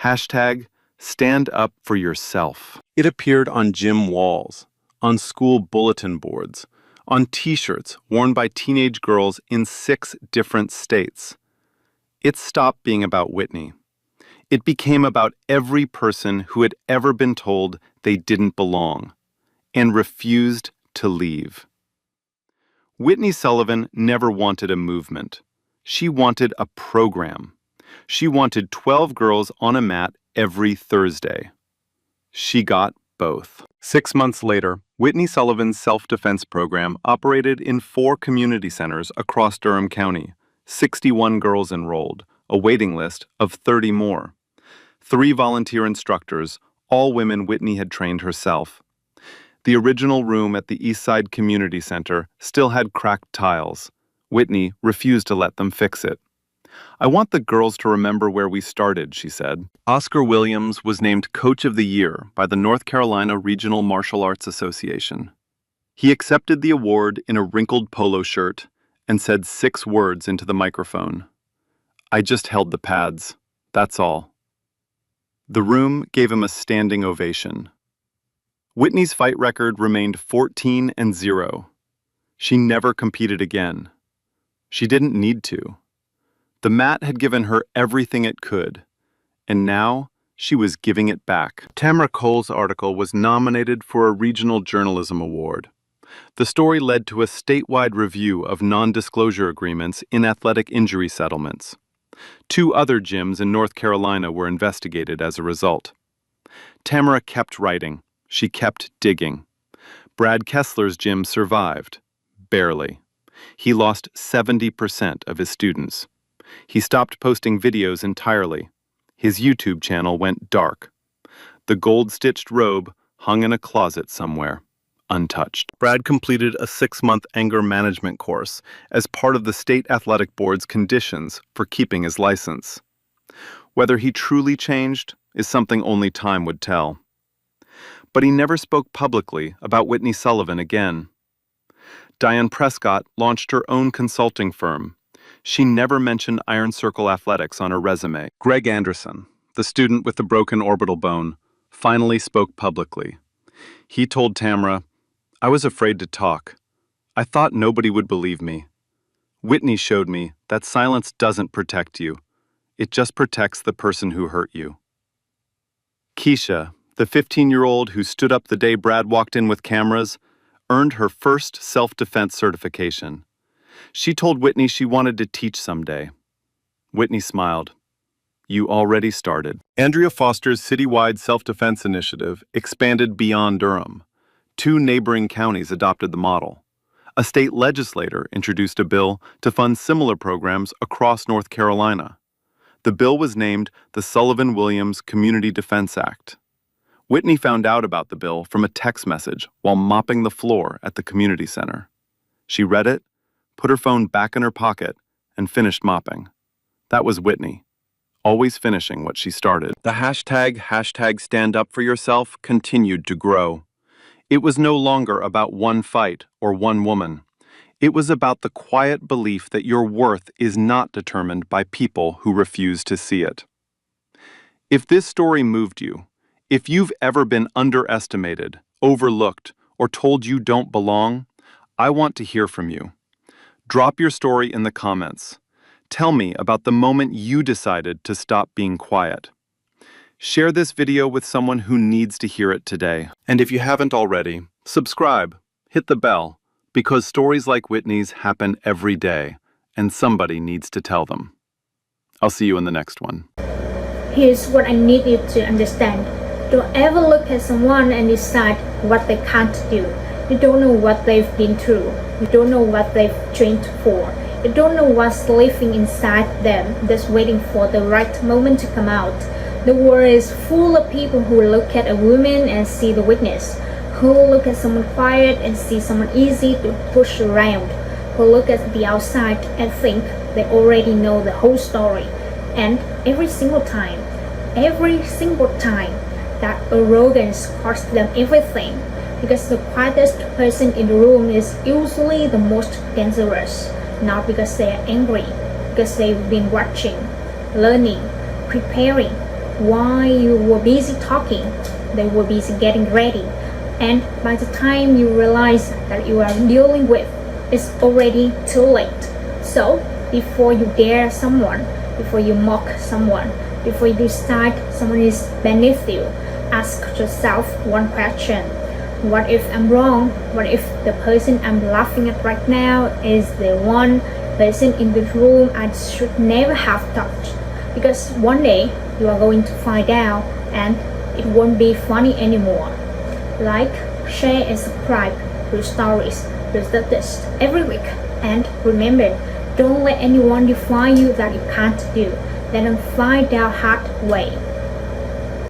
Hashtag stand up for yourself. It appeared on gym walls, on school bulletin boards, on t-shirts worn by teenage girls in 6 different states. It stopped being about Whitney. It became about every person who had ever been told they didn't belong and refused to leave. Whitney Sullivan never wanted a movement. She wanted a program. She wanted 12 girls on a mat every Thursday. She got both. 6 months later, Whitney Sullivan's self-defense program operated in 4 community centers across Durham County. 61 girls enrolled, a waiting list of 30 more. 3 volunteer instructors, all women Whitney had trained herself. The original room at the Eastside Community Center still had cracked tiles. Whitney refused to let them fix it. "I want the girls to remember where we started," she said. Oscar Williams was named Coach of the Year by the North Carolina Regional Martial Arts Association. He accepted the award in a wrinkled polo shirt and said 6 words into the microphone. "I just held the pads. That's all." The room gave him a standing ovation. Whitney's fight record remained 14-0. She never competed again. She didn't need to. The mat had given her everything it could, and now she was giving it back. Tamara Cole's article was nominated for a Regional Journalism Award. The story led to a statewide review of non-disclosure agreements in athletic injury settlements. 2 other gyms in North Carolina were investigated as a result. Tamara kept writing. She kept digging. Brad Kessler's gym survived. Barely. He lost 70% of his students. He stopped posting videos entirely. His YouTube channel went dark. The gold-stitched robe hung in a closet somewhere, untouched. Brad completed a 6-month anger management course as part of the state athletic board's conditions for keeping his license. Whether he truly changed is something only time would tell. But he never spoke publicly about Whitney Sullivan again. Diane Prescott launched her own consulting firm. She never mentioned Iron Circle Athletics on her resume. Greg Anderson, the student with the broken orbital bone, finally spoke publicly. He told Tamara, "I was afraid to talk. I thought nobody would believe me. Whitney showed me that silence doesn't protect you. It just protects the person who hurt you." Keisha, the 15-year-old who stood up the day Brad walked in with cameras, earned her first self-defense certification. She told Whitney she wanted to teach someday. Whitney smiled. "You already started." Andrea Foster's citywide self-defense initiative expanded beyond Durham. 2 neighboring counties adopted the model. A state legislator introduced a bill to fund similar programs across North Carolina. The bill was named the Sullivan-Williams Community Defense Act. Whitney found out about the bill from a text message while mopping the floor at the community center. She read it, put her phone back in her pocket, and finished mopping. That was Whitney, always finishing what she started. The hashtag stand up for yourself continued to grow. It was no longer about one fight or one woman. It was about the quiet belief that your worth is not determined by people who refuse to see it. If this story moved you, if you've ever been underestimated, overlooked, or told you don't belong, I want to hear from you. Drop your story in the comments. Tell me about the moment you decided to stop being quiet. Share this video with someone who needs to hear it today. And if you haven't already, subscribe, hit the bell, because stories like Whitney's happen every day, and somebody needs to tell them. I'll see you in the next one. Here's what I need you to understand. Don't ever look at someone and decide what they can't do. You don't know what they've been through. You don't know what they've trained for. You don't know what's living inside them that's waiting for the right moment to come out. The world is full of people who look at a woman and see the weakness, who look at someone quiet and see someone easy to push around, who look at the outside and think they already know the whole story. And every single time, that arrogance costs them everything, because the quietest person in the room is usually the most dangerous, not because they are angry, because they've been watching, learning, preparing, while you were busy talking, they were busy getting ready. And by the time you realize that you are dealing with, it's already too late. So before you dare someone, before you mock someone, before you decide someone is beneath you, ask yourself one question. What if I'm wrong? What if the person I'm laughing at right now is the one person in the room I should never have touched? Because one day you are going to find out and it won't be funny anymore. Like, share and subscribe to stories, to this every week. And remember, don't let anyone define you that you can't do. Let them find out hard way.